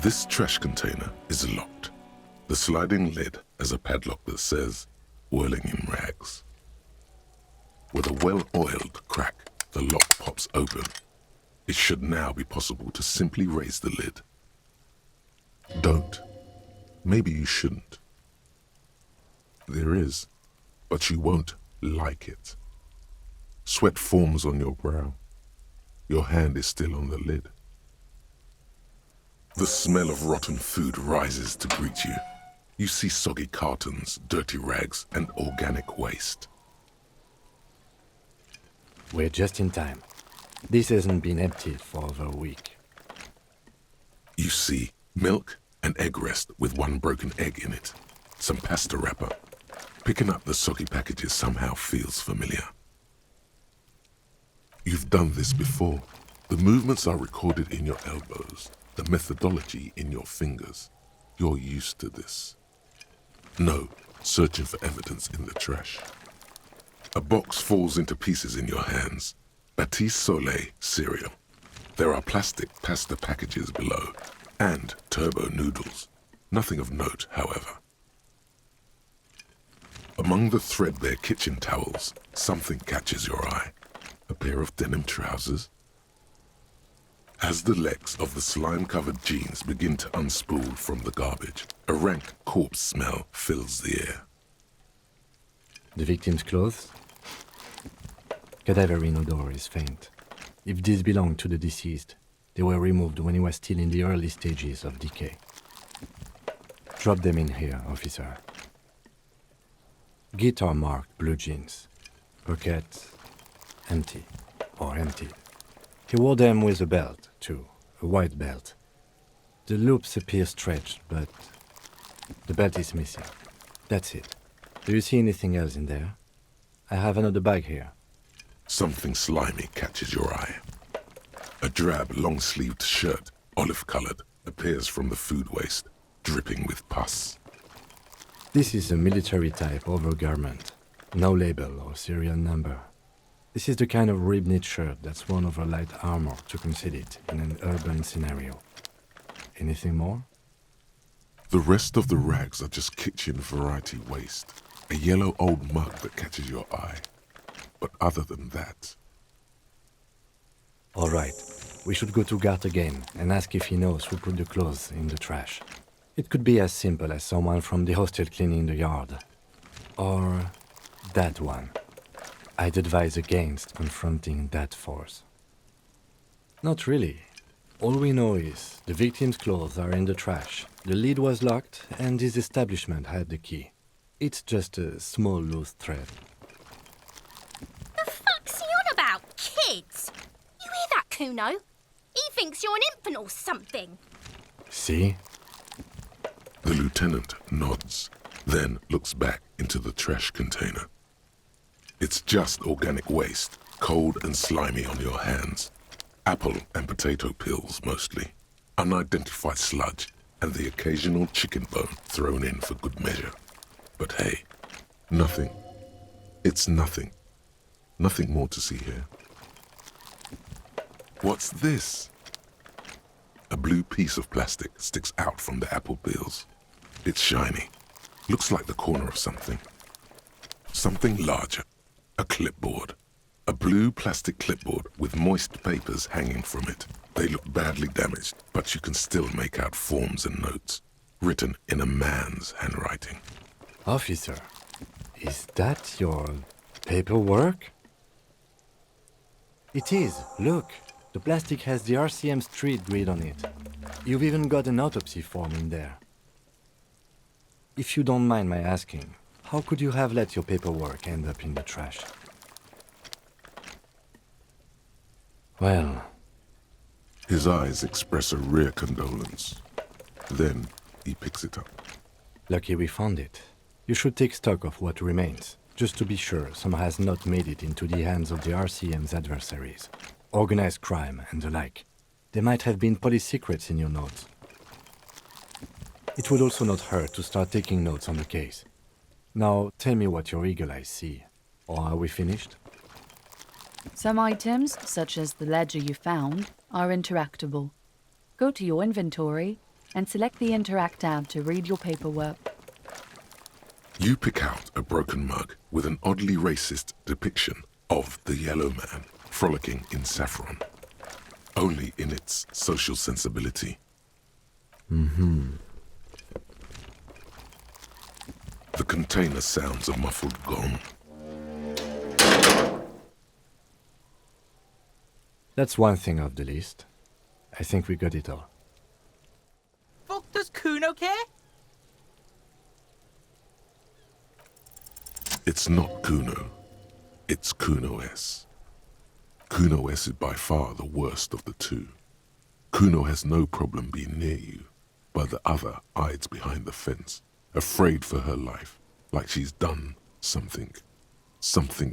This trash container is locked. The sliding lid has a padlock that says, "Whirling in rags." With a well-oiled crack, the lock pops open. It should now be possible to simply raise the lid. Don't. Maybe you shouldn't. There is, but you won't like it. Sweat forms on your brow. Your hand is still on the lid. The smell of rotten food rises to greet you. You see soggy cartons, dirty rags, and organic waste. We're just in time. This hasn't been emptied for over a week. You see milk and egg rest with one broken egg in it. Some pasta wrapper. Picking up the soggy packages somehow feels familiar. You've done this before. The movements are recorded in your elbows, the methodology in your fingers. You're used to this. No, searching for evidence in the trash. A box falls into pieces in your hands. Batiste Soleil cereal. There are plastic pasta packages below, and turbo noodles. Nothing of note, however. Among the threadbare kitchen towels, something catches your eye. A pair of denim trousers. As the legs of the slime-covered jeans begin to unspool from the garbage, a rank corpse smell fills the air. The victim's clothes? Cadaverine odor is faint. If these belong to the deceased, they were removed when he was still in the early stages of decay. Drop them in here, officer. Guitar-marked blue jeans. Pockets empty or emptied. He wore them with a belt, too, a white belt. The loops appear stretched, but the belt is missing. That's it. Do you see anything else in there? I have another bag here. Something slimy catches your eye. A drab, long-sleeved shirt, olive-colored, appears from the food waste, dripping with pus. This is a military-type overgarment. No label or serial number. This is the kind of rib-knit shirt that's worn over light armor to conceal it in an urban scenario. Anything more? The rest of the rags are just kitchen variety waste. A yellow old mug that catches your eye. But other than that... All right. We should go to Gart again and ask if he knows who put the clothes in the trash. It could be as simple as someone from the hostel cleaning the yard. Or that one. I'd advise against confronting that force. Not really. All we know is the victim's clothes are in the trash, the lid was locked, and his establishment had the key. It's just a small loose thread. The fuck's he on about, kids? You hear that, Kuno? He thinks you're an infant or something. See? The lieutenant nods, then looks back into the trash container. It's just organic waste, cold and slimy on your hands. Apple and potato peels, mostly. Unidentified sludge, and the occasional chicken bone thrown in for good measure. But hey, nothing. It's nothing. Nothing more to see here. What's this? A blue piece of plastic sticks out from the apple peels. It's shiny. Looks like the corner of something. Something larger. A clipboard. A blue plastic clipboard with moist papers hanging from it. They look badly damaged, but you can still make out forms and notes, written in a man's handwriting. Officer, is that your paperwork? It is. Look, the plastic has the RCM street grid on it. You've even got an autopsy form in there. If you don't mind my asking, how could you have let your paperwork end up in the trash? Well... His eyes express a rare condolence. Then he picks it up. Lucky we found it. You should take stock of what remains, just to be sure some has not made it into the hands of the RCM's adversaries. Organized crime and the like. There might have been police secrets in your notes. It would also not hurt to start taking notes on the case. Now, tell me what your eagle eyes see. Or are we finished? Some items, such as the ledger you found, are interactable. Go to your inventory and select the Interact tab to read your paperwork. You pick out a broken mug with an oddly racist depiction of the yellow man frolicking in saffron, only in its social sensibility. The container sounds a muffled gong. That's one thing off the list. I think we got it all. Fuck does Kuno care? It's not Kuno. It's Kuno S. Kuno S is by far the worst of the two. Kuno has no problem being near you, but the other hides behind the fence, afraid for her life, like she's done something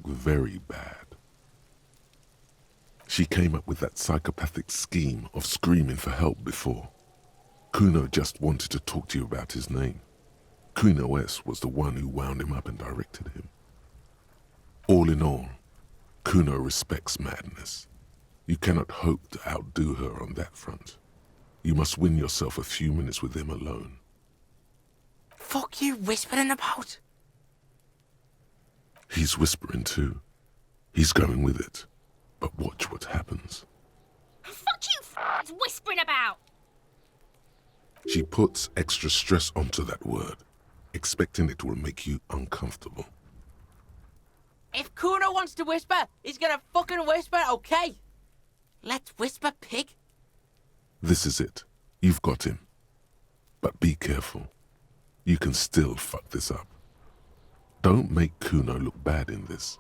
very bad. She came up with that psychopathic scheme of screaming for help before. Kuno just wanted to talk to you about his name. Kuno S was the one who wound him up and directed him. All in all, Kuno respects madness. You cannot hope to outdo her on that front. You must win yourself a few minutes with him alone. Fuck you whispering about? He's whispering too. He's going with it. But watch what happens. Fuck you whispering about! She puts extra stress onto that word, expecting it will make you uncomfortable. If Kuno wants to whisper, he's gonna fucking whisper, okay? Let's whisper, pig. This is it. You've got him. But be careful. You can still fuck this up. Don't make Kuno look bad in this.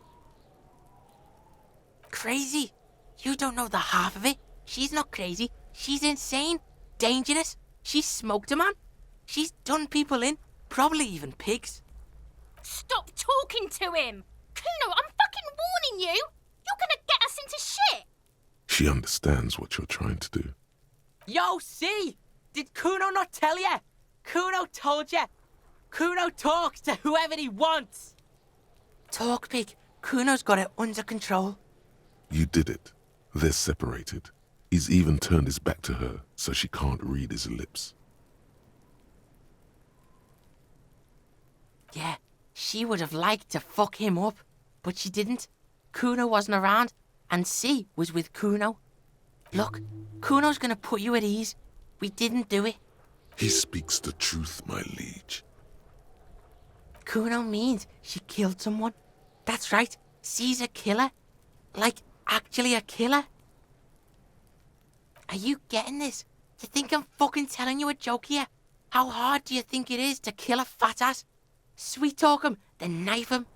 Crazy? You don't know the half of it. She's not crazy. She's insane. Dangerous. She's smoked a man. She's done people in. Probably even pigs. Stop talking to him! Kuno, I'm fucking warning you! You're gonna get us into shit! She understands what you're trying to do. Yo, see? Did Kuno not tell you? Kuno told you. Kuno talks to whoever he wants. Talk, pig. Kuno's got it under control. You did it. They're separated. He's even turned his back to her so she can't read his lips. Yeah, she would have liked to fuck him up, but she didn't. Kuno wasn't around, and C was with Kuno. Look, Kuno's gonna put you at ease. We didn't do it. He speaks the truth, my liege. Kuno means she killed someone. That's right, C's a killer. Like, actually a killer. Are you getting this? Do you think I'm fucking telling you a joke here? How hard do you think it is to kill a fat ass? Sweet talk him, then knife him.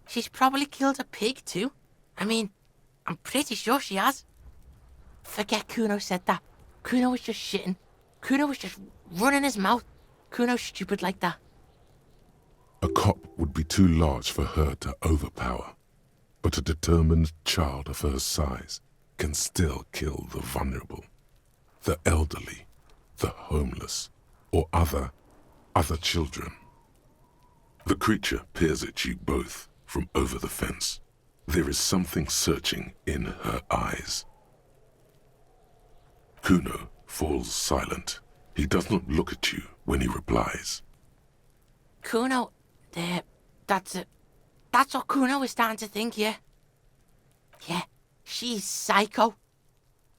She's probably killed a pig too. I mean, I'm pretty sure she has. Forget Kuno said that. Kuno was just shitting. Kuno was just running his mouth. Kuno's stupid like that. A cop would be too large for her to overpower, but a determined child of her size can still kill the vulnerable, the elderly, the homeless, or other children. The creature peers at you both from over the fence. There is something searching in her eyes. Kuno falls silent. He does not look at you when he replies. Kuno, that's it. That's what Kuno is starting to think, yeah? Yeah, she's psycho.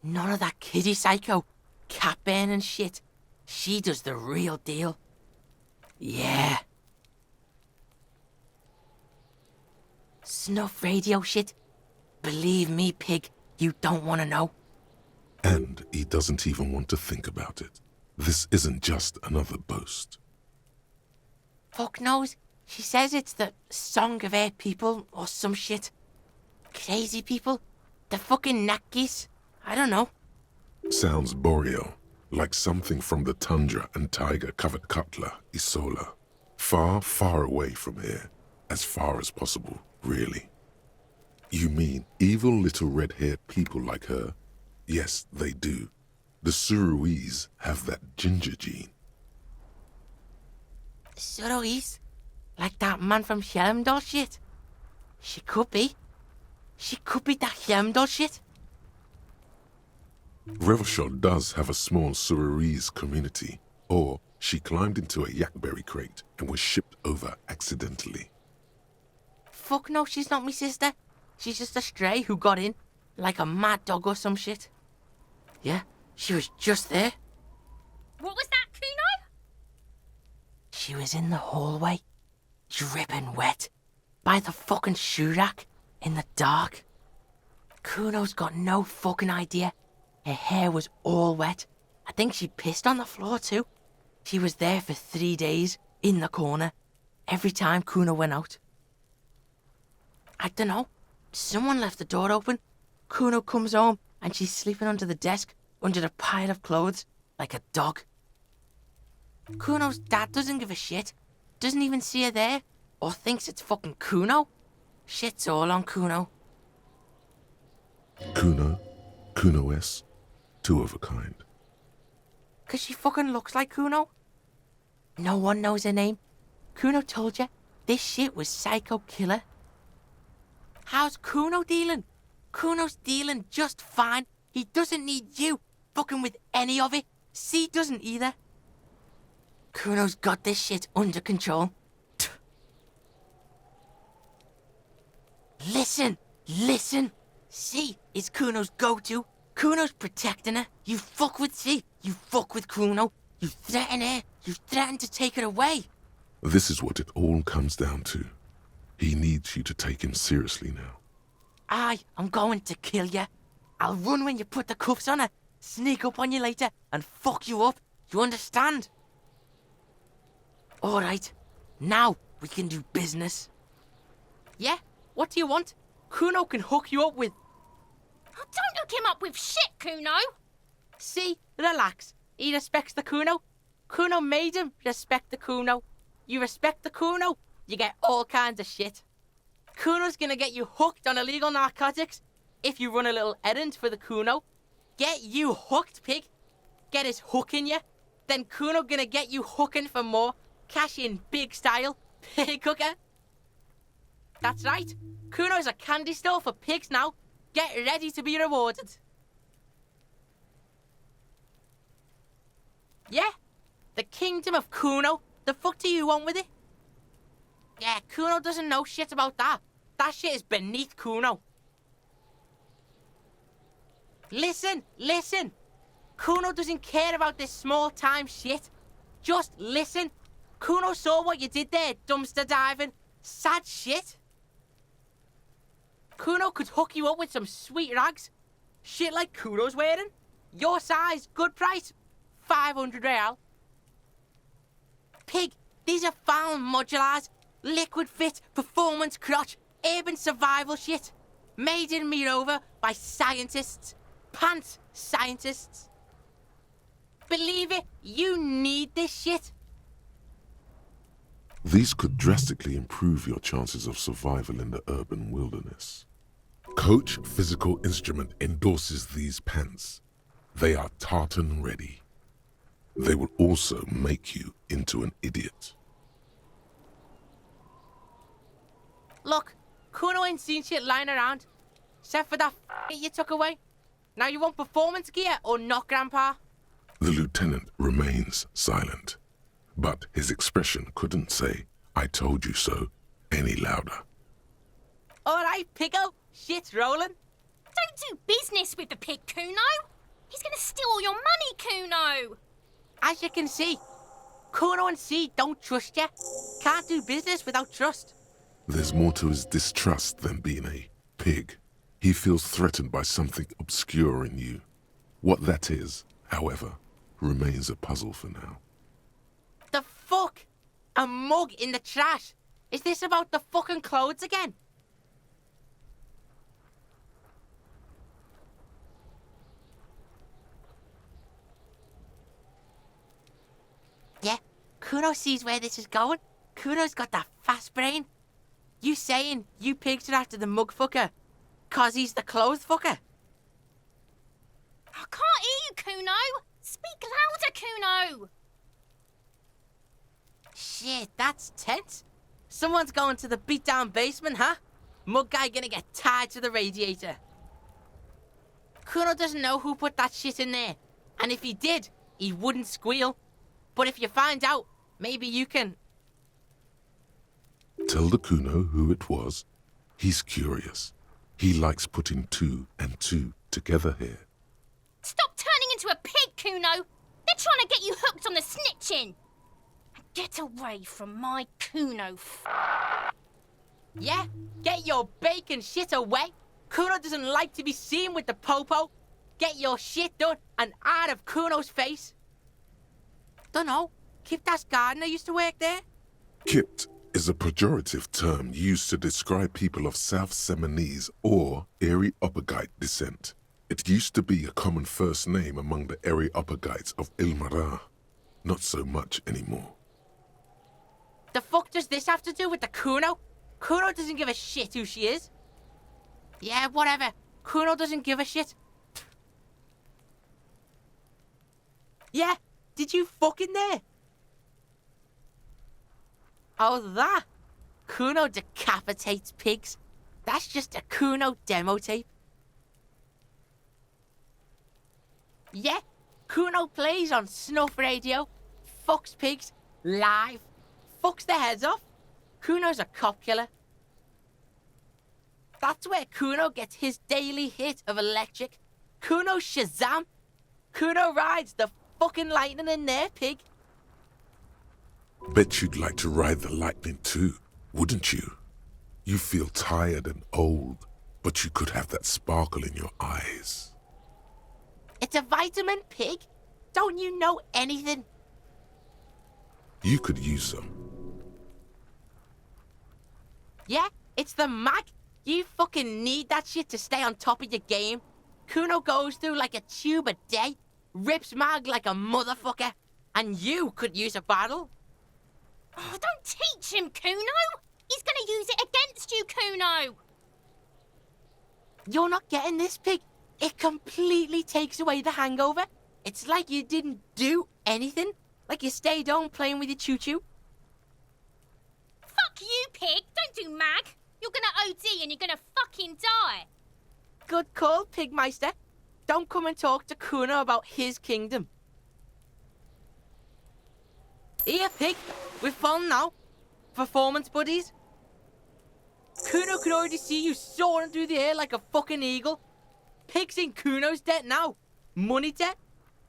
None of that kiddie psycho, cat burning shit. She does the real deal. Yeah. Snuff radio shit. Believe me, pig, you don't want to know. And he doesn't even want to think about it. This isn't just another boast. Fuck knows. She says it's the song of her people or some shit. Crazy people. The fucking Nakis. I don't know. Sounds boreal, like something from the tundra and tiger-covered cutler, Isola. Far, far away from here, as far as possible, really. You mean evil little red-haired people like her? Yes, they do. The Suruese have that ginger gene. Suroese? Like that man from Helmdall shit? She could be. She could be that Helmdall shit. Revelshot does have a small Suruese community, Or she climbed into a yakberry crate and was shipped over accidentally. Fuck no, she's not me sister. She's just a stray who got in, like a mad dog or some shit. Yeah, she was just there. What was that, Kuno? She was in the hallway, dripping wet, by the fucking shoe rack, in the dark. Kuno's got no fucking idea. Her hair was all wet. I think she pissed on the floor too. She was there for 3 days, in the corner, every time Kuno went out. I dunno. Someone left the door open. Kuno comes home and she's sleeping under the desk, under a pile of clothes, like a dog. Kuno's dad doesn't give a shit. Doesn't even see her there, or thinks it's fucking Kuno. Shit's all on Kuno. Kuno, Kuno-S, two of a kind. 'Cause she fucking looks like Kuno. No one knows her name. Kuno told you, this shit was Psycho Killer. How's Kuno dealing? Kuno's dealing just fine. He doesn't need you fucking with any of it. C doesn't either. Kuno's got this shit under control. Listen, listen. C is Kuno's go-to. Kuno's protecting her. You fuck with C, you fuck with Kuno. You threaten her, you threaten to take her away. This is what it all comes down to. He needs you to take him seriously now. I'm going to kill you. I'll run when you put the cuffs on her, sneak up on you later, and fuck you up. You understand? Alright, now we can do business. Yeah? What do you want? Kuno can hook you up with... Oh, don't hook him up with shit, Kuno. See? Relax. He respects the Kuno. Kuno made him respect the Kuno. You respect the Kuno, you get all kinds of shit. Kuno's gonna get you hooked on illegal narcotics if you run a little errand for the Kuno. Get you hooked, pig. Get his hook in you. Then Kuno gonna get you hooking for more. Cash in big style. Pig hooker. That's right. Kuno's a candy store for pigs now. Get ready to be rewarded. Yeah? The kingdom of Kuno. The fuck do you want with it? Yeah, Kuno doesn't know shit about that. That shit is beneath Kuno. Listen, listen. Kuno doesn't care about this small-time shit. Just listen. Kuno saw what you did there, dumpster diving. Sad shit. Kuno could hook you up with some sweet rags. Shit like Kuno's wearing. Your size, good price. 500 real. Pig, these are found modulars. Liquid fit, performance crotch, urban survival shit. Made in Mirova by scientists. Pants scientists. Believe it, you need this shit. These could drastically improve your chances of survival in the urban wilderness. Coach Physical Instrument endorses these pants. They are tartan ready. They will also make you into an idiot. Look, Kuno ain't seen shit lying around. Except for that you took away. Now you want performance gear or not, Grandpa? The lieutenant remains silent, but his expression couldn't say, "I told you so," any louder. Alright, Piggo. Shit's rolling. Don't do business with the pig, Kuno. He's gonna steal all your money, Kuno. As you can see, Kuno and C don't trust you. Can't do business without trust. There's more to his distrust than being a pig. He feels threatened by something obscure in you. What that is, however, remains a puzzle for now. The fuck? A mug in the trash? Is this about the fucking clothes again? Yeah, Kuno sees where this is going. Kuno's got that fast brain. You saying you pigs are after the mug fucker? 'Cause he's the clothes fucker? I can't hear you, Kuno. Speak louder, Kuno. Shit, that's tense. Someone's going to the beat-down basement, huh? Mug guy gonna get tied to the radiator. Kuno doesn't know who put that shit in there. And if he did, he wouldn't squeal. But if you find out, maybe you can... Tell the Kuno who it was. He's curious. He likes putting two and two together here. Stop turning into a pig, Kuno! They're trying to get you hooked on the snitching! Get away from my Kuno. Yeah? Get your bacon shit away! Kuno doesn't like to be seen with the popo. Get your shit done and out of Kuno's face. Dunno. Kiptas gardener used to work there? Kipt is a pejorative term used to describe people of South Seminese or Areopagite descent. It used to be a common first name among the Areopagites of Ilmara. Not so much anymore. The fuck does this have to do with the Kuno? Kuno doesn't give a shit who she is. Yeah, whatever. Kuno doesn't give a shit. Yeah, did you fucking there? Oh, that? Kuno decapitates pigs. That's just a Kuno demo tape. Yeah, Kuno plays on snuff radio, fucks pigs, live, fucks their heads off. Kuno's a cop killer. That's where Kuno gets his daily hit of electric. Kuno Shazam. Kuno rides the fucking lightning in their pig. Bet you'd like to ride the lightning too, wouldn't you? You feel tired and old, but you could have that sparkle in your eyes. It's a vitamin pig. Don't you know anything? You could use some. Yeah, it's the mag. You fucking need that shit to stay on top of your game. Kuno goes through like a tube a day, rips mag like a motherfucker, and you could use a battle. Oh, don't teach him, Kuno! He's gonna use it against you, Kuno! You're not getting this, pig. It completely takes away the hangover. It's like you didn't do anything. Like you stayed home playing with your choo-choo. Fuck you, pig! Don't do mag! You're gonna OD and you're gonna fucking die! Good call, Pigmeister. Don't come and talk to Kuno about his kingdom. Here, pig. We're fun now. Performance buddies. Kuno can already see you soaring through the air like a fucking eagle. Pig's in Kuno's debt now. Money debt.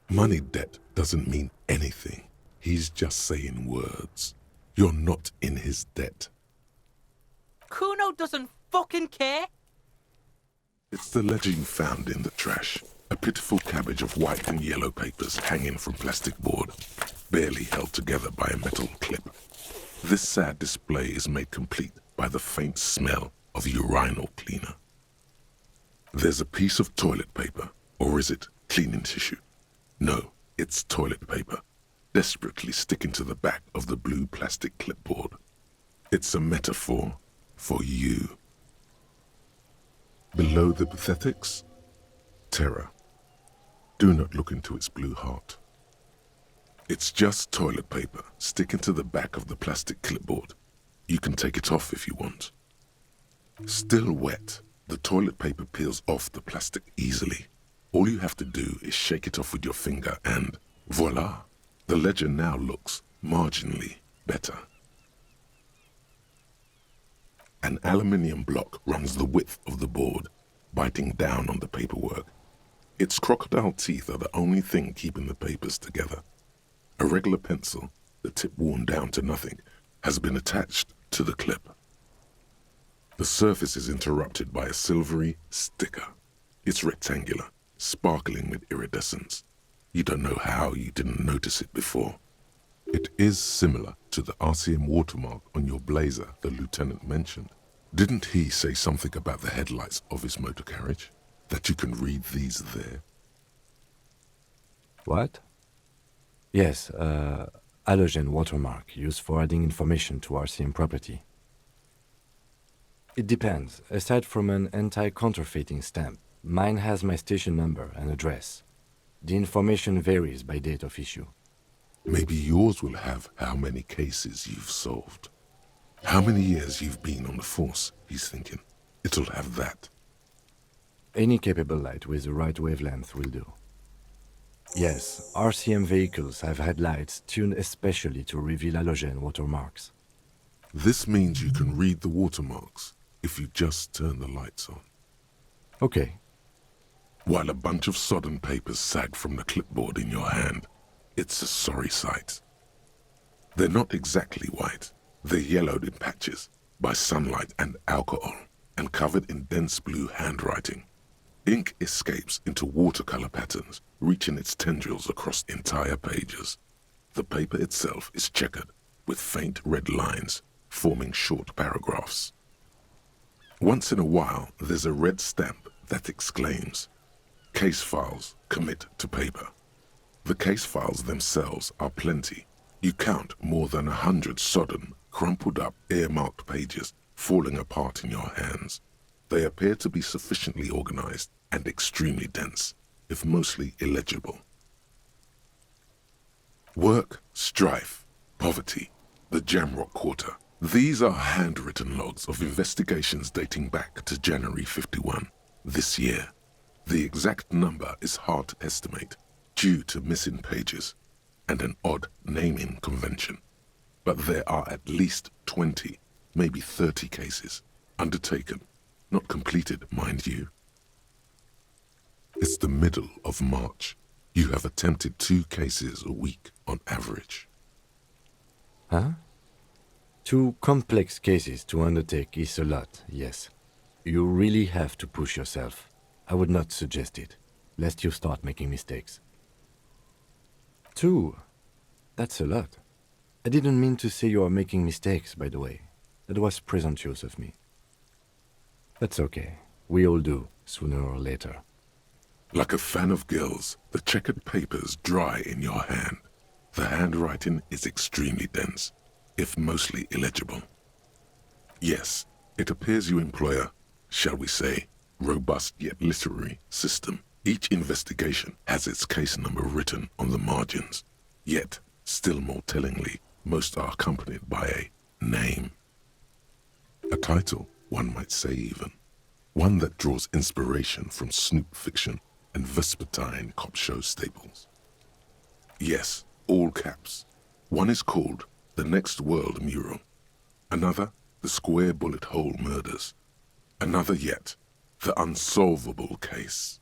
Money debt doesn't mean anything. He's just saying words. You're not in his debt. Kuno doesn't fucking care. It's the ledger you found in the trash. A pitiful cabbage of white and yellow papers hanging from plastic board, barely held together by a metal clip. This sad display is made complete by the faint smell of urinal cleaner. There's a piece of toilet paper, or is it cleaning tissue? No, it's toilet paper, desperately sticking to the back of the blue plastic clipboard. It's a metaphor for you. Below the pathetics, terror. Do not look into its blue heart. It's just toilet paper sticking to the back of the plastic clipboard. You can take it off if you want. Still wet, the toilet paper peels off the plastic easily. All you have to do is shake it off with your finger and voila! The ledger now looks marginally better. An aluminium block runs the width of the board, biting down on the paperwork. Its crocodile teeth are the only thing keeping the papers together. A regular pencil, the tip worn down to nothing, has been attached to the clip. The surface is interrupted by a silvery sticker. It's rectangular, sparkling with iridescence. You don't know how you didn't notice it before. It is similar to the RCM watermark on your blazer the lieutenant mentioned. Didn't he say something about the headlights of his motor carriage? That you can read these there? What? Yes, halogen watermark used for adding information to RCM property. It depends. Aside from an anti-counterfeiting stamp, mine has my station number and address. The information varies by date of issue. Maybe yours will have how many cases you've solved. How many years you've been on the force, he's thinking. It'll have that. Any capable light with the right wavelength will do. Yes, RCM vehicles have headlights tuned especially to reveal halogen watermarks. This means you can read the watermarks if you just turn the lights on. Okay, While a bunch of sodden papers sag from the clipboard in your hand, it's a sorry sight. They're not exactly white. They're yellowed in patches by sunlight and alcohol and covered in dense blue handwriting. Ink escapes into watercolor patterns, reaching its tendrils across entire pages. The paper itself is checkered with faint red lines forming short paragraphs. Once in a while, there's a red stamp that exclaims, "Case files commit to paper." The case files themselves are plenty. You count more than 100 sodden, crumpled up, earmarked pages falling apart in your hands. They appear to be sufficiently organized and extremely dense, if mostly illegible. Work, strife, poverty, the Jamrock Quarter. These are handwritten logs of investigations dating back to January 51, this year. The exact number is hard to estimate due to missing pages and an odd naming convention. But there are at least 20, maybe 30 cases undertaken, not completed, mind you. It's the middle of March. You have attempted 2 cases a week on average. Huh? 2 complex cases to undertake is a lot, yes. You really have to push yourself. I would not suggest it, lest you start making mistakes. 2? That's a lot. I didn't mean to say you are making mistakes, by the way. That was presumptuous of me. That's okay. We all do, sooner or later. Like a fan of gills, the checkered papers dry in your hand. The handwriting is extremely dense, if mostly illegible. Yes, it appears you employ a, shall we say, robust yet literary system. Each investigation has its case number written on the margins. Yet, still more tellingly, most are accompanied by a name. A title, one might say even. One that draws inspiration from Snoop fiction and Vespertine cop show staples. Yes, all caps. One is called The Next World Mural. Another, The Square Bullet Hole Murders. Another yet, The Unsolvable Case.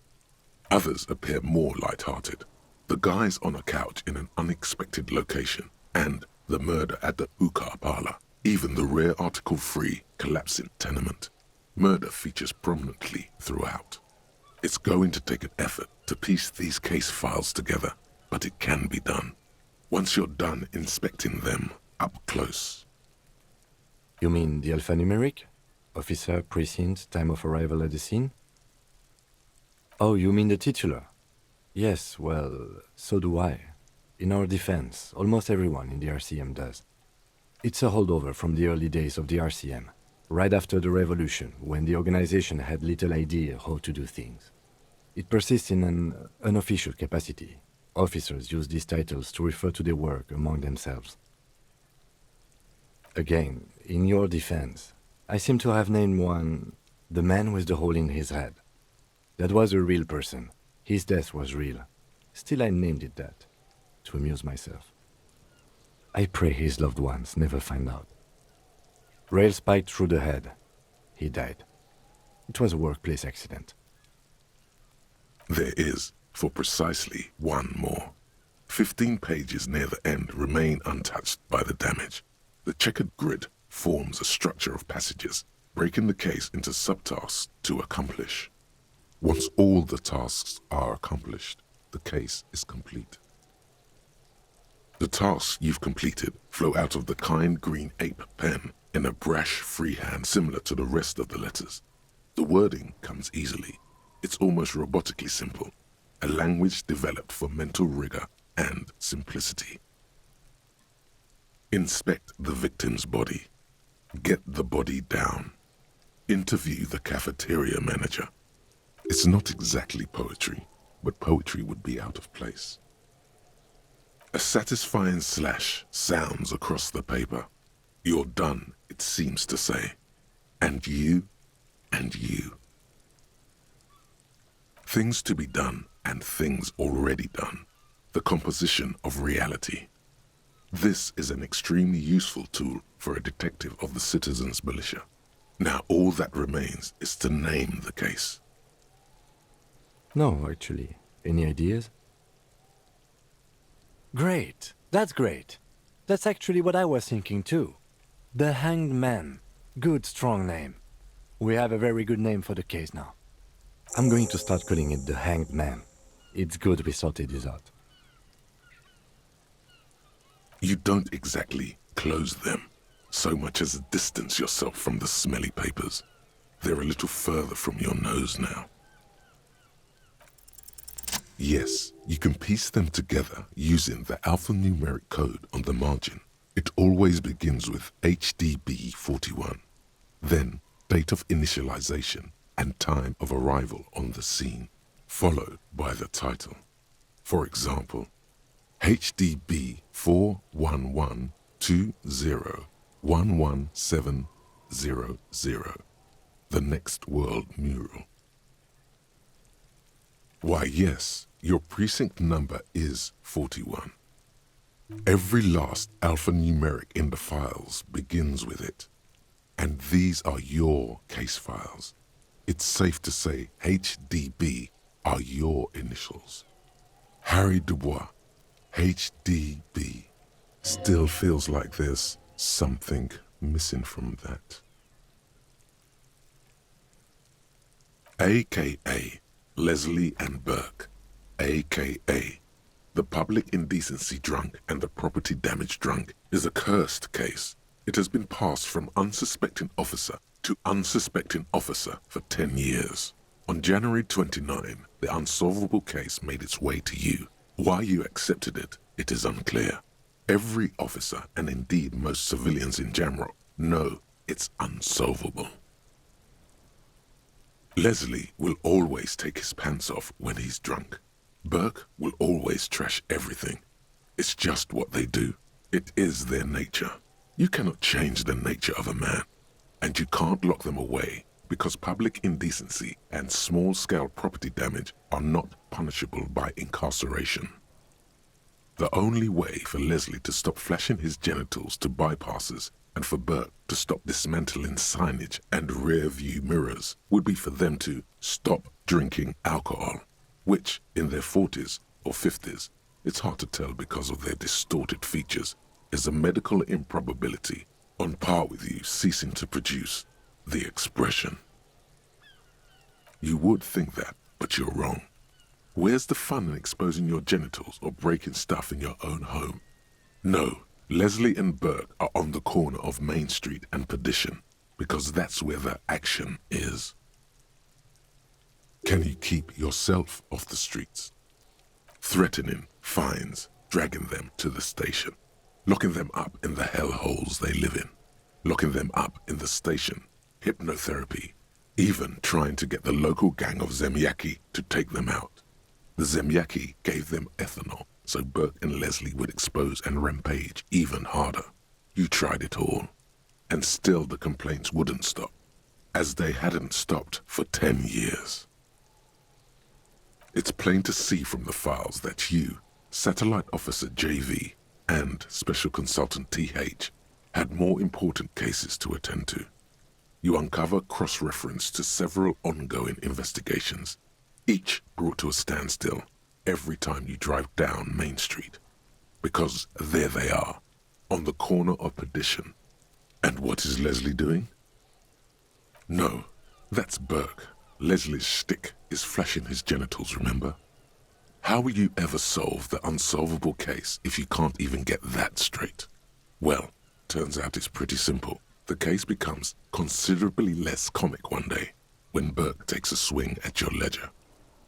Others appear more light-hearted. The guys on a couch in an unexpected location, and The Murder at the Hookah Parlor. Even the rare article-free collapsing tenement. Murder features prominently throughout. It's going to take an effort to piece these case files together, but it can be done. Once you're done inspecting them up close. You mean the alphanumeric? Officer, precinct, time of arrival at the scene? Oh, you mean the titular? Yes, well, so do I. In our defense, almost everyone in the RCM does. It's a holdover from the early days of the RCM, right after the revolution, when the organization had little idea how to do things. It persists in an unofficial capacity. Officers use these titles to refer to their work among themselves. Again, in your defense, I seem to have named one the man with the hole in his head. That was a real person. His death was real. Still, I named it that, to amuse myself. I pray his loved ones never find out. Rail spiked through the head. He died. It was a workplace accident. There is, for precisely one more. 15 pages near the end remain untouched by the damage. The checkered grid forms a structure of passages, breaking the case into subtasks to accomplish. Once all the tasks are accomplished, the case is complete. The tasks you've completed flow out of the kind green ape pen in a brash freehand similar to the rest of the letters. The wording comes easily. It's almost robotically simple, a language developed for mental rigor and simplicity. Inspect the victim's body. Get the body down. Interview the cafeteria manager. It's not exactly poetry, but poetry would be out of place. A satisfying slash sounds across the paper. You're done, it seems to say. And you, and you. Things to be done and things already done. the composition of reality. This is an extremely useful tool for a detective of the citizens' militia. Now all that remains is to name the case. No, actually. Any ideas? Great. That's great. That's actually what I was thinking too. The Hanged Man. Good, strong name. We have a very good name for the case now. I'm going to start calling it the Hanged Man. It's good we sorted this out. You don't exactly close them, so much as distance yourself from the smelly papers. They're a little further from your nose now. Yes, you can piece them together using the alphanumeric code on the margin. It always begins with HDB 41, then date of initialization and time of arrival on the scene, followed by the title. For example, HDB 41120111700, the Next World Mural. Why yes, your precinct number is 41. Every last alphanumeric in the files begins with it, and these are your case files. It's safe to say HDB are your initials. Harry Dubois, HDB. Still feels like there's something missing from that. AKA Leslie and Burke, AKA the public indecency drunk and the property damage drunk, is a cursed case. It has been passed from unsuspecting officer to unsuspecting officer for 10 years. On January 29, the unsolvable case made its way to you. Why you accepted it, it is unclear. Every officer, and indeed most civilians in general, know it's unsolvable. Leslie will always take his pants off when he's drunk. Burke will always trash everything. It's just what they do. It is their nature. You cannot change the nature of a man, and you can't lock them away because public indecency and small-scale property damage are not punishable by incarceration. The only way for Leslie to stop flashing his genitals to bypassers and for Burke to stop dismantling signage and rear-view mirrors would be for them to stop drinking alcohol, which, in their 40s or 50s, it's hard to tell because of their distorted features, is a medical improbability on par with you ceasing to produce the expression. You would think that, but you're wrong. Where's the fun in exposing your genitals or breaking stuff in your own home? No, Leslie and Burke are on the corner of Main Street and Perdition because that's where the action is. Can you keep yourself off the streets? Threatening fines, dragging them to the station, locking them up in the hellholes they live in, locking them up in the station, hypnotherapy, even trying to get the local gang of Zemyaki to take them out. The Zemyaki gave them ethanol, so Burke and Leslie would expose and rampage even harder. You tried it all, and still the complaints wouldn't stop, as they hadn't stopped for 10 years. It's plain to see from the files that you, Satellite Officer JV, and Special Consultant TH had more important cases to attend to. You uncover cross-reference to several ongoing investigations, each brought to a standstill every time you drive down Main Street, because there they are, on the corner of Perdition. And what is Leslie doing? No, that's Burke. Leslie's shtick is flashing his genitals, remember? How will you ever solve the unsolvable case if you can't even get that straight? Well, turns out it's pretty simple. The case becomes considerably less comic one day when Burke takes a swing at your ledger.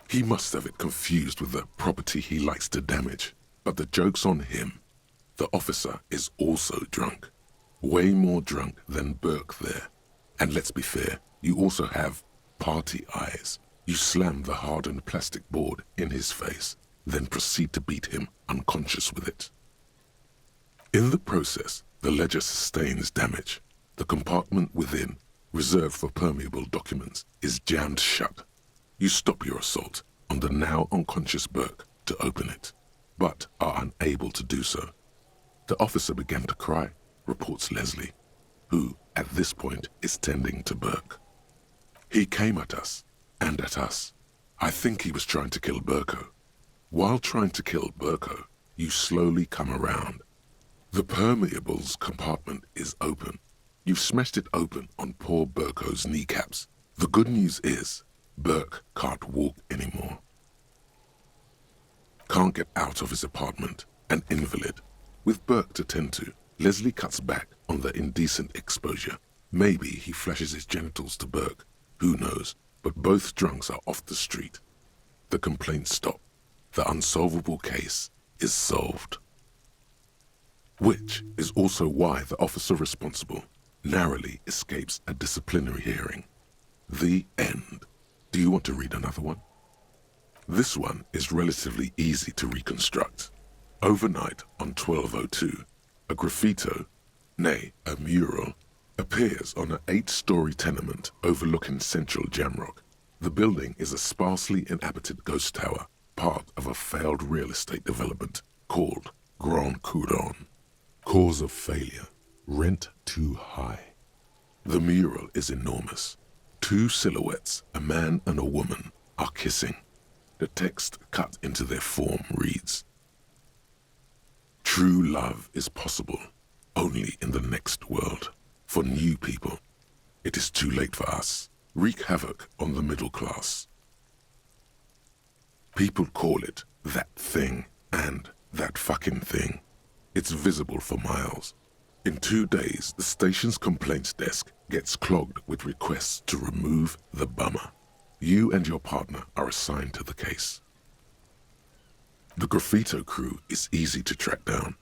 He must have it confused with the property he likes to damage, but the joke's on him. The officer is also drunk. Way more drunk than Burke there. And let's be fair, you also have party eyes. You slam the hardened plastic board in his face, then proceed to beat him unconscious with it. In the process, the ledger sustains damage. The compartment within, reserved for permeable documents, is jammed shut. You stop your assault on the now unconscious Burke to open it. but are unable to do so. The officer began to cry, reports Leslie, who, at this point, is tending to Burke. He came at us, and at us. I think he was trying to kill Burko. While trying to kill Burko, you slowly come around. The permeables compartment is open. You've smashed it open on poor Burko's kneecaps. The good news is, Burke can't walk anymore. Can't get out of his apartment, an invalid. With Burke to tend to, Leslie cuts back on the indecent exposure. Maybe he flashes his genitals to Burke. Who knows? But both drunks are off the street. The complaints stop. The unsolvable case is solved. Which is also why the officer responsible narrowly escapes a disciplinary hearing. The end. Do you want to read another one? This one is relatively easy to reconstruct. Overnight on 1202, a graffito, nay, a mural, appears on an 8-story tenement overlooking central Jamrock. The building is a sparsely inhabited ghost tower, part of a failed real estate development called Grand Couronne. Cause of failure, rent too high. The mural is enormous. 2 silhouettes, a man and a woman, are kissing. The text cut into their form reads, "True love is possible only in the next world. For new people, it is too late for us. Wreak havoc on the middle class." People call it that thing and that fucking thing. It's visible for miles. In 2 days, the station's complaints desk gets clogged with requests to remove the bummer. You and your partner are assigned to the case. The graffito crew is easy to track down.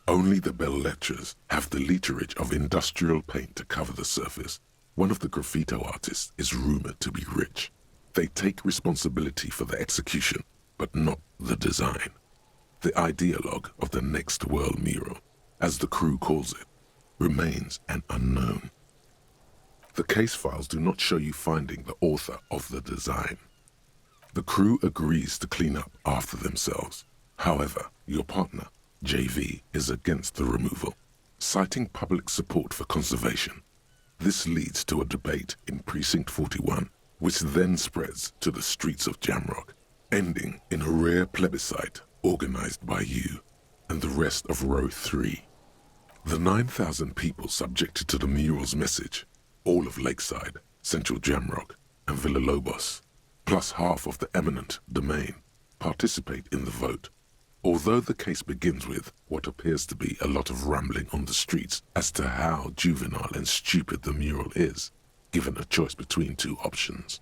Only the belles-lettres have the literage of industrial paint to cover the surface. One of the graffito artists is rumored to be rich. They take responsibility for the execution, but not the design. The ideologue of the Next World mural, as the crew calls it, remains an unknown. The case files do not show you finding the author of the design. The crew agrees to clean up after themselves. However, your partner, JV, is against the removal, citing public support for conservation. This leads to a debate in Precinct 41, which then spreads to the streets of Jamrock, ending in a rare plebiscite organized by you and the rest of Row 3. The 9,000 people subjected to the mural's message, all of Lakeside, Central Jamrock, and Villalobos, plus half of the eminent domain, participate in the vote. Although the case begins with what appears to be a lot of rambling on the streets as to how juvenile and stupid the mural is, given a choice between 2 options.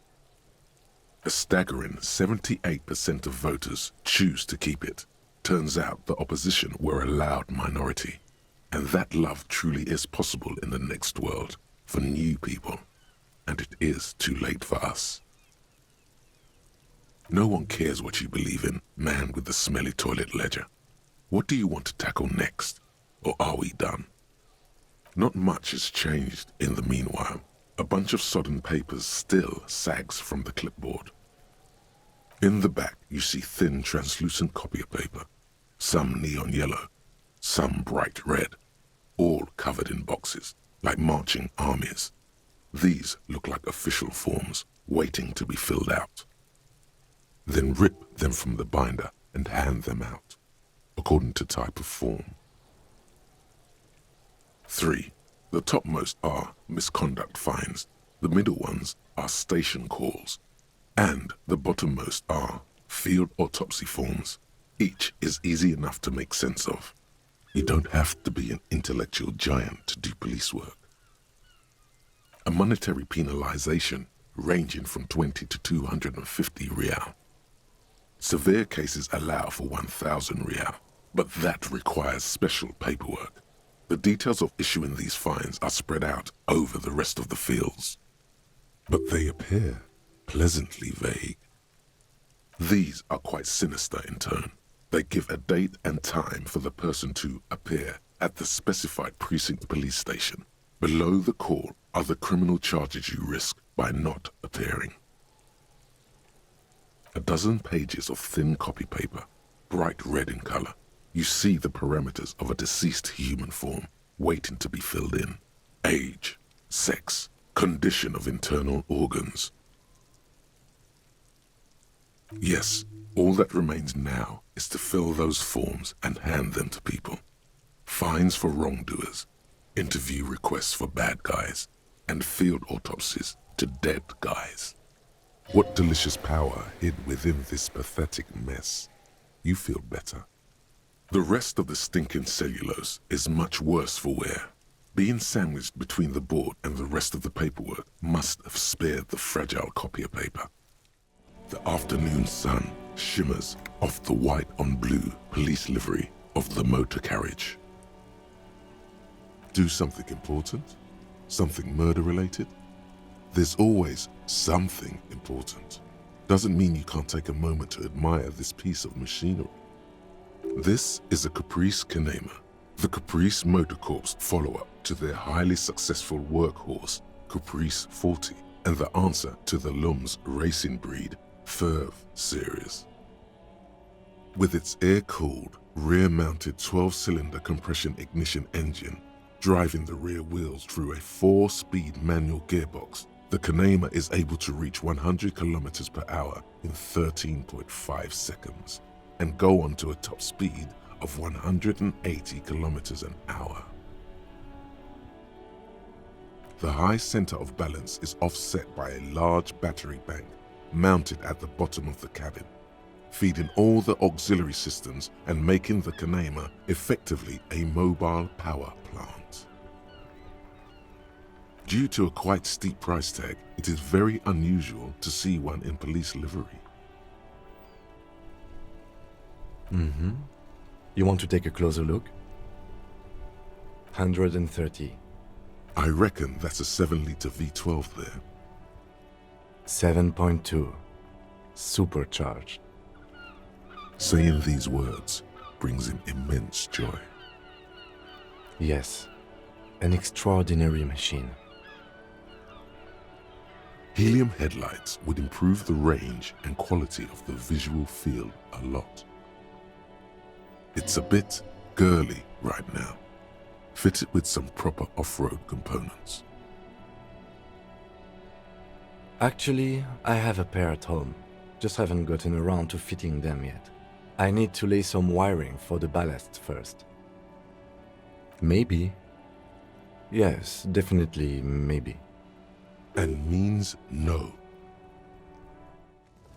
A staggering 78% of voters choose to keep it. Turns out the opposition were a loud minority, and that love truly is possible in the next world for new people, and it is too late for us. No one cares what you believe in, man with the smelly toilet ledger. What do you want to tackle next, or are we done? Not much has changed in the meanwhile. A bunch of sodden papers still sags from the clipboard. In the back, you see thin, translucent copier paper, some neon yellow, some bright red, all covered in boxes, like marching armies. These look like official forms, waiting to be filled out. Then rip them from the binder and hand them out, according to type of form. 3. The topmost are misconduct fines, the middle ones are station calls, and the bottommost are field autopsy forms. Each is easy enough to make sense of. You don't have to be an intellectual giant to do police work. A monetary penalization ranging from 20 to 250 real. Severe cases allow for 1,000 real, but that requires special paperwork. The details of issuing these fines are spread out over the rest of the fields, but they appear pleasantly vague. These are quite sinister in tone. They give a date and time for the person to appear at the specified precinct police station. Below the call are the criminal charges you risk by not appearing. A dozen pages of thin copy paper, bright red in color. You see the parameters of a deceased human form waiting to be filled in. Age, sex, condition of internal organs. Yes, all that remains now is to fill those forms and hand them to people. Fines for wrongdoers, interview requests for bad guys, and field autopsies to dead guys. What delicious power hid within this pathetic mess. You feel better. The rest of the stinking cellulose is much worse for wear. Being sandwiched between the board and the rest of the paperwork must have spared the fragile copier paper. The afternoon sun shimmers off the white on blue police livery of the motor carriage. Do something important? Something murder-related? There's always something important. Doesn't mean you can't take a moment to admire this piece of machinery. This is a Caprice Canema, the Caprice Motor Corps follow-up to their highly successful workhorse, Caprice 40, and the answer to the Lum's racing breed, Ferv series. With its air-cooled, rear-mounted 12-cylinder compression ignition engine driving the rear wheels through a 4-speed manual gearbox, the Canema is able to reach 100 kilometers per hour in 13.5 seconds and go on to a top speed of 180 kilometers an hour. The high center of balance is offset by a large battery bank mounted at the bottom of the cabin, feeding all the auxiliary systems and making the Canema effectively a mobile power plant. Due to a quite steep price tag, it is very unusual to see one in police livery. You want to take a closer look? 130. I reckon that's a 7-liter V12 there. 7.2. Supercharged. Saying these words brings him immense joy. Yes, an extraordinary machine. Helium headlights would improve the range and quality of the visual field a lot. It's a bit girly right now, fitted with some proper off-road components. Actually, I have a pair at home, just haven't gotten around to fitting them yet. I need to lay some wiring for the ballast first. Maybe. Yes, definitely maybe. And means no.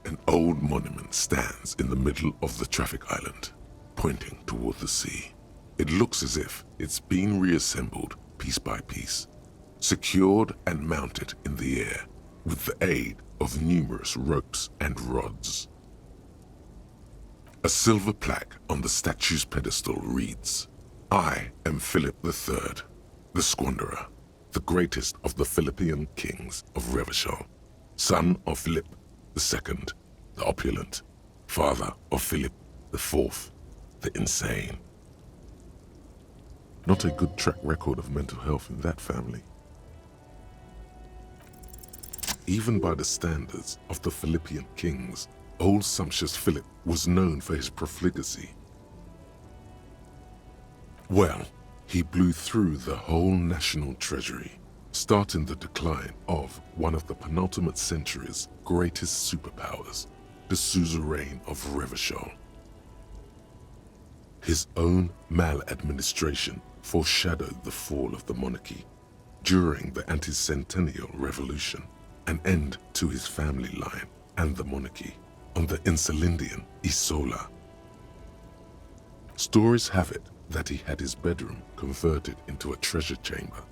An old monument stands in the middle of the traffic island, pointing toward the sea. It looks as if it's been reassembled piece by piece, secured and mounted in the air with the aid of numerous ropes and rods. A silver plaque on the statue's pedestal reads, "I am Philip III, the Squanderer, the greatest of the Philippian kings of Revachol, son of Philip II, the opulent, father of Philip IV, the insane." Not a good track record of mental health in that family. Even by the standards of the Philippian kings, old sumptuous Philip was known for his profligacy. Well, he blew through the whole national treasury, starting the decline of one of the penultimate century's greatest superpowers, the suzerain of Revachol. His own maladministration foreshadowed the fall of the monarchy during the anti-centennial revolution, an end to his family line and the monarchy on the Insulindian Isola. Stories have it that he had his bedroom converted into a treasure chamber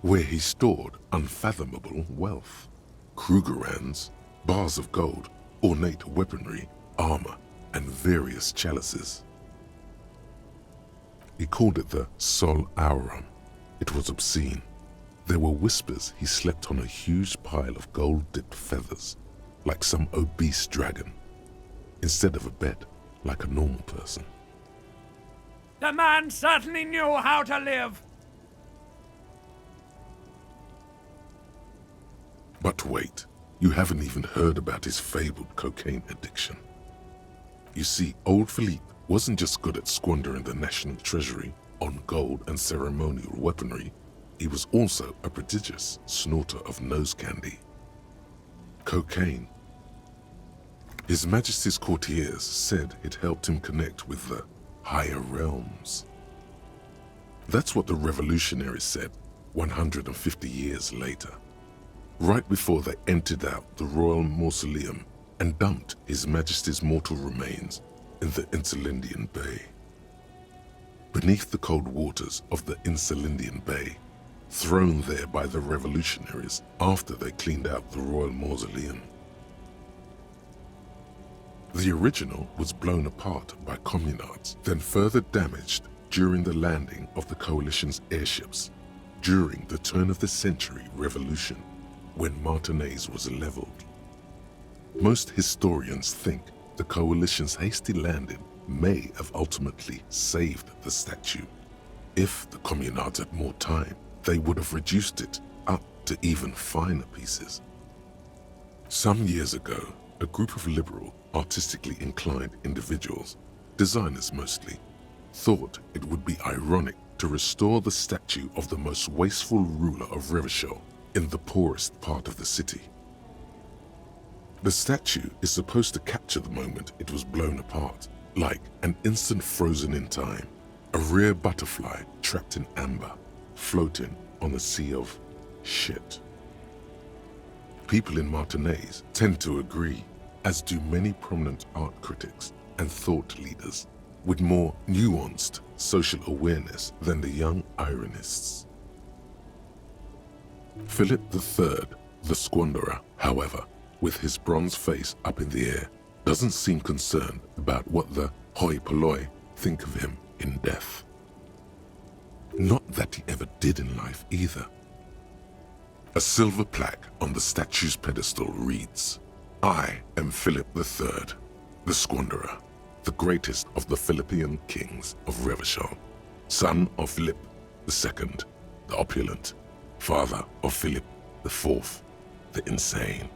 where he stored unfathomable wealth, Krugerrands, bars of gold, ornate weaponry, armor, and various chalices. He called it the Sol Aurum. It was obscene. There were whispers he slept on a huge pile of gold-dipped feathers, like some obese dragon, instead of a bed, like a normal person. The man certainly knew how to live. But wait, you haven't even heard about his fabled cocaine addiction. You see, old Philippe wasn't just good at squandering the national treasury on gold and ceremonial weaponry, he was also a prodigious snorter of nose candy. Cocaine. His Majesty's courtiers said it helped him connect with the higher realms. That's what the revolutionaries said 150 years later, right before they emptied out the royal mausoleum and dumped His Majesty's mortal remains in the Insulindian Bay. Beneath the cold waters of the Insulindian Bay, thrown there by the revolutionaries after they cleaned out the royal mausoleum. The original was blown apart by communards, then further damaged during the landing of the coalition's airships during the turn-of-the-century revolution when Martinez was leveled. Most historians think the coalition's hasty landing may have ultimately saved the statue. If the communards had more time, they would have reduced it up to even finer pieces. Some years ago, a group of liberal, artistically inclined individuals, designers mostly, thought it would be ironic to restore the statue of the most wasteful ruler of Revachol in the poorest part of the city. The statue is supposed to capture the moment it was blown apart, like an instant frozen in time, a rare butterfly trapped in amber, floating on a sea of shit. People in Martinez tend to agree, as do many prominent art critics and thought leaders with more nuanced social awareness than the young ironists. Philip III, the squanderer, however, with his bronze face up in the air, doesn't seem concerned about what the hoi polloi think of him in death. Not that he ever did in life either. A silver plaque on the statue's pedestal reads, "I am Philip III, the squanderer, the greatest of the Philippian kings of Revachol, son of Philip II, the opulent, father of Philip IV, the insane."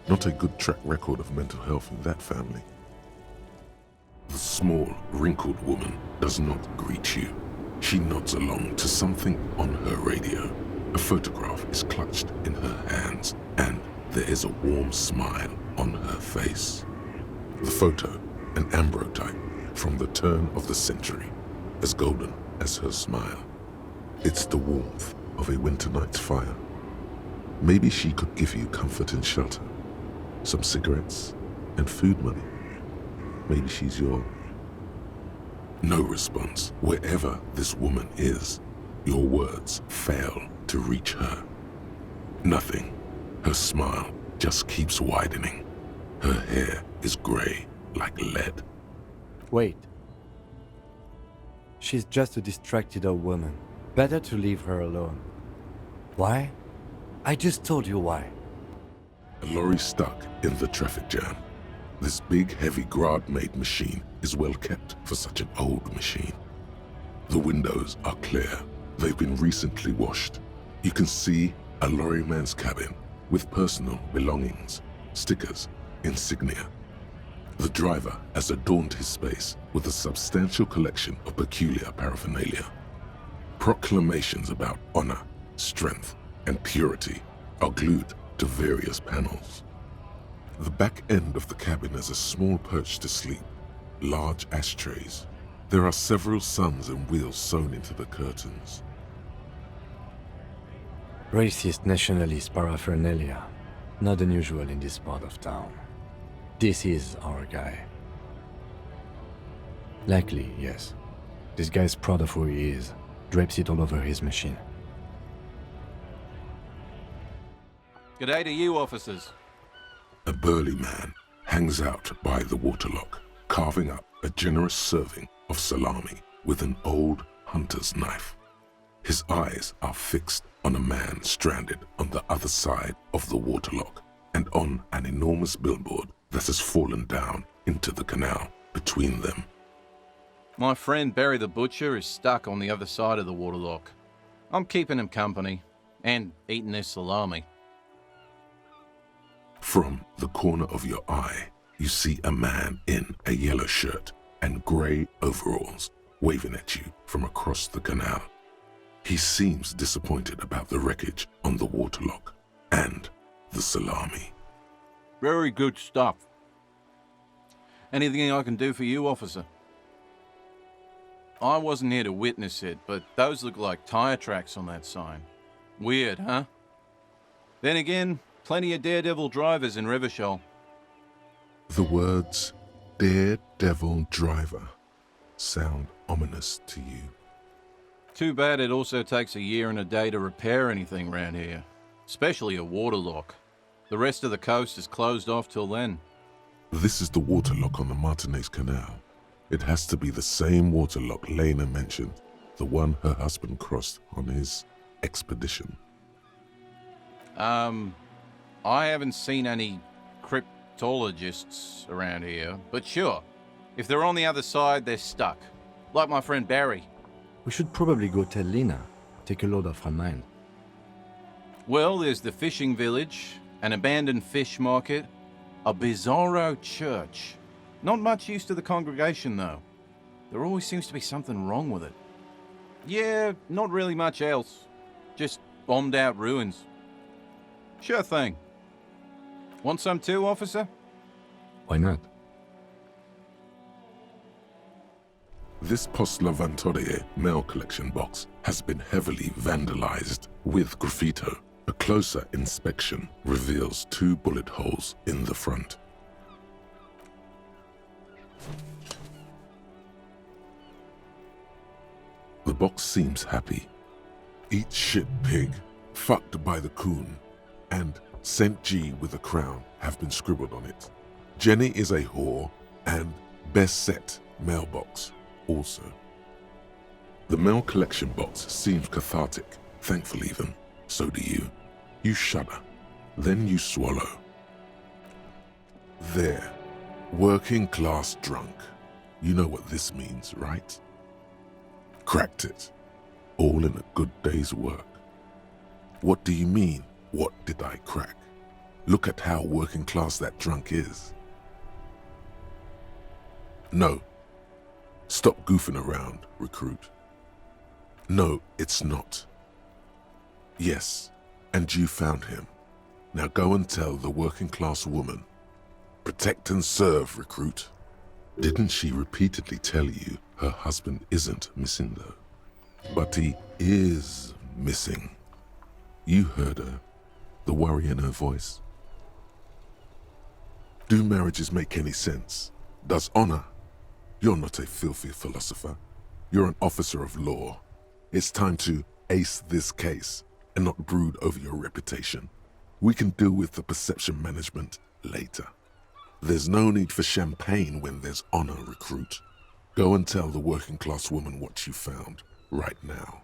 Not a good track record of mental health in that family. The small, wrinkled woman does not greet you. She nods along to something on her radio. A photograph is clutched in her hands, and there is a warm smile on her face. The photo, an ambrotype from the turn of the century, as golden as her smile. It's the warmth of a winter night's fire. Maybe she could give you comfort and shelter, some cigarettes and food money. Maybe she's your... No response. Wherever this woman is, your words fail to reach her. Nothing. Her smile just keeps widening. Her hair is gray like lead. Wait. She's just a distracted old woman. Better to leave her alone. Why? I just told you why. A lorry stuck in the traffic jam. This big, heavy Grad-made machine is well kept for such an old machine. The windows are clear. They've been recently washed. You can see a lorryman's cabin with personal belongings, stickers, insignia. The driver has adorned his space with a substantial collection of peculiar paraphernalia. Proclamations about honor, strength, and purity are glued to various panels. The back end of the cabin has a small perch to sleep, large ashtrays. There are several suns and wheels sewn into the curtains. Racist nationalist paraphernalia. Not unusual in this part of town. This is our guy. Likely, yes. This guy's proud of who he is. Drapes it all over his machine. G'day to you, officers. A burly man hangs out by the waterlock, carving up a generous serving of salami with an old hunter's knife. His eyes are fixed on a man stranded on the other side of the waterlock and on an enormous billboard that has fallen down into the canal between them. My friend Barry the Butcher is stuck on the other side of the waterlock. I'm keeping him company and eating his salami. From the corner of your eye, you see a man in a yellow shirt and grey overalls waving at you from across the canal. He seems disappointed about the wreckage on the waterlock and the salami. Very good stuff. Anything I can do for you, officer? I wasn't here to witness it, but those look like tire tracks on that sign. Weird, huh? Then again, plenty of daredevil drivers in Rivershoal. The words daredevil driver sound ominous to you. Too bad it also takes a year and a day to repair anything around here, especially a waterlock. The rest of the coast is closed off till then. This is the waterlock on the Martinez Canal. It has to be the same waterlock Lena mentioned, the one her husband crossed on his expedition. I haven't seen any cryptologists around here, but sure, if they're on the other side, they're stuck. Like my friend Barry. We should probably go tell Lena. Take a load off her mind. Well, there's the fishing village, an abandoned fish market, a bizarro church. Not much use to the congregation, though. There always seems to be something wrong with it. Yeah, not really much else. Just bombed out ruins. Sure thing. Want some too, officer? Why not? This Post Lavatorie mail collection box has been heavily vandalized with graffito. A closer inspection reveals 2 bullet holes in the front. The box seems happy. Eat shit pig, fucked by the coon, and St. G with a crown have been scribbled on it. Jenny is a whore, and best set mailbox also. The mail collection box seems cathartic, thankful even. So do you. You shudder, then you swallow. There, working class drunk. You know what this means, right? Cracked it. All in a good day's work. What do you mean, what did I crack? Look at how working class that drunk is. No. Stop goofing around, recruit. No, it's not. Yes, and you found him. Now go and tell the working class woman. Protect and serve, recruit. Didn't she repeatedly tell you her husband isn't missing though? But he is missing. You heard her, the worry in her voice. Do marriages make any sense? Does honor? You're not a filthy philosopher. You're an officer of law. It's time to ace this case and not brood over your reputation. We can deal with the perception management later. There's no need for champagne when there's honor, recruit. Go and tell the working class woman what you found right now.